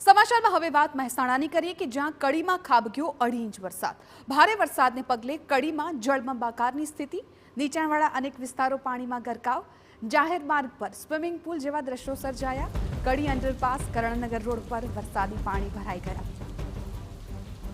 સમાચારમાં હવે વાત મહેસાણાની કરીએ કે જ્યાં કડીમાં ખાબક્યો 2.5 ઇંચ વરસાદ. ભારે વરસાદને પગલે કડીમાં જળબંબાકારની સ્થિતિ, નીચાણવાળા અનેક વિસ્તારો પાણીમાં ગરકાવ, જાહેર માર્ગ પર સ્વિમિંગ પુલ જેવા દ્રશ્યો સર્જાયા. કડી અંડરપાસ કરણનગર રોડ પર વરસાદી પાણી ભરાઈ ગયા.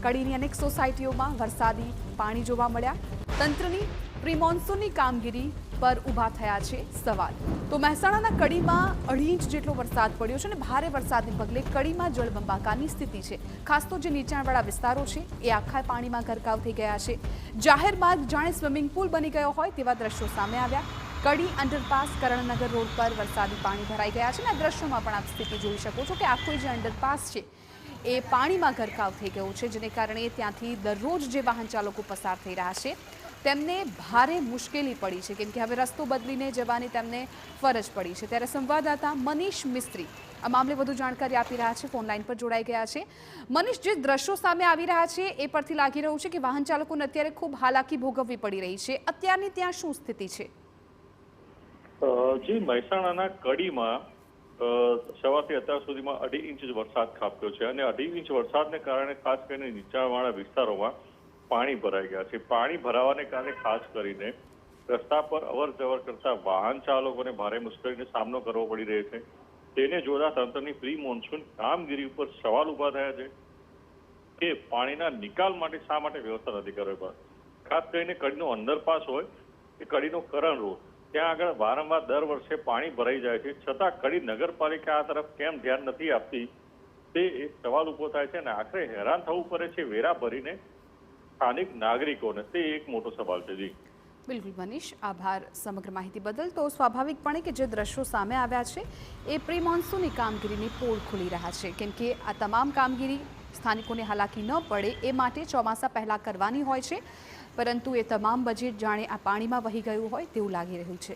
કડીની અનેક સોસાયટીઓમાં વરસાદી પાણી જોવા મળ્યા. તંત્રની પ્રી મોન્સૂનની કામગીરી પર ઊભા થયા છે સવાલ. તો મહેસાણાના કડીમાં 2.5 ઇંચ જેટલો વરસાદ પડ્યો છે અને ભારે વરસાદને પગલે કડીમાં જળબંબાકારની સ્થિતિ છે. ખાસ તો જે નીચાણવાળા વિસ્તારો છે એ આખા પાણીમાં ગરકાવ થઈ ગયા છે. જાહેર માર્ગ જાણે સ્વિમિંગ પુલ બની ગયો હોય તેવા દ્રશ્યો સામે આવ્યા. કડી અંડરપાસ કરણનગર રોડ પર વરસાદી પાણી ભરાઈ ગયા છે અને આ દ્રશ્યોમાં પણ આપ સ્થિતિ જોઈ શકો છો કે આખો જે અંડરપાસ છે એ પાણીમાં ગરકાવ થઈ ગયો છે, જેને કારણે ત્યાંથી દરરોજ જે વાહન ચાલકો પસાર થઈ રહ્યા છે તેમને ભારે મુશ્કેલી પડી છે, કેમ કે હવે રસ્તો બદલીને જવાની તેમને ફરજ પડી છે. ત્યારે સંવાદદાતા મનીષ મિસ્ત્રી આ મામલે વધુ જાણકારી આપી રહ્યા છે, ફોન લાઈન પર જોડાઈ ગયા છે. મનીષ, જે દ્રશ્યો સામે આવી રહ્યા છે એ પરથી લાગી રહ્યું છે કે વાહન ચાલકોને અત્યારે ખૂબ હાલાકી ભોગવવી પડી રહી છે. અત્યારની ત્યાં શું સ્થિતિ છે? જી, મહેસાણાના કડીમાં સવારથી અત્યાર સુધીમાં 2.5 ઇંચ વરસાદ ખાબક્યો છે અને 2.5 ઇંચ વરસાદને કારણે ખાસ કરીને નીચાણવાળા વિસ્તારોમાં પાણી ભરાઈ ગયા છે. પાણી ભરાવાને કારણે ખાસ કરીને રસ્તા પર અવર જવર કરતા વાહન ચાલકોને ભારે મુશ્કેલીનો સામનો કરવો પડી રહ્યો છે. તેને જોતા તંત્રની પ્રી મોન્સૂન કામગીરી ઉપર સવાલ ઉભા થયા છે કે પાણીના નિકાલ માટે શા માટે વ્યવસ્થા નથી કરવી. ખાસ કરીને કડીનો અંડરપાસ હોય કે કડીનો કરણ રોડ, ત્યાં આગળ વારંવાર દર વર્ષે પાણી ભરાઈ જાય છે, છતાં કડી નગરપાલિકા આ તરફ કેમ ધ્યાન નથી આપતી તે એક સવાલ ઉભો થાય છે અને આખરે હેરાન થવું પડે છે વેરા ભરીને સ્થાનિક નાગરિકોને. તે એક મોટો સવાલ છે. જી બિલકુલ મનીષ, આભાર સમગ્ર માહિતી બદલ. તો સ્વાભાવિકપણે કે જે દ્રશ્યો સામે આવ્યા છે એ પ્રી મોન્સૂનની કામગીરીની પોલ ખુલી રહ્યા છે, કેમ કે આ તમામ કામગીરી સ્થાનિકોને હાલાકી ન પડે એ માટે ચોમાસા પહેલાં કરવાની હોય છે, પરંતુ એ તમામ બજેટ જાણે આ પાણીમાં વહી ગયું હોય તેવું લાગી રહ્યું છે.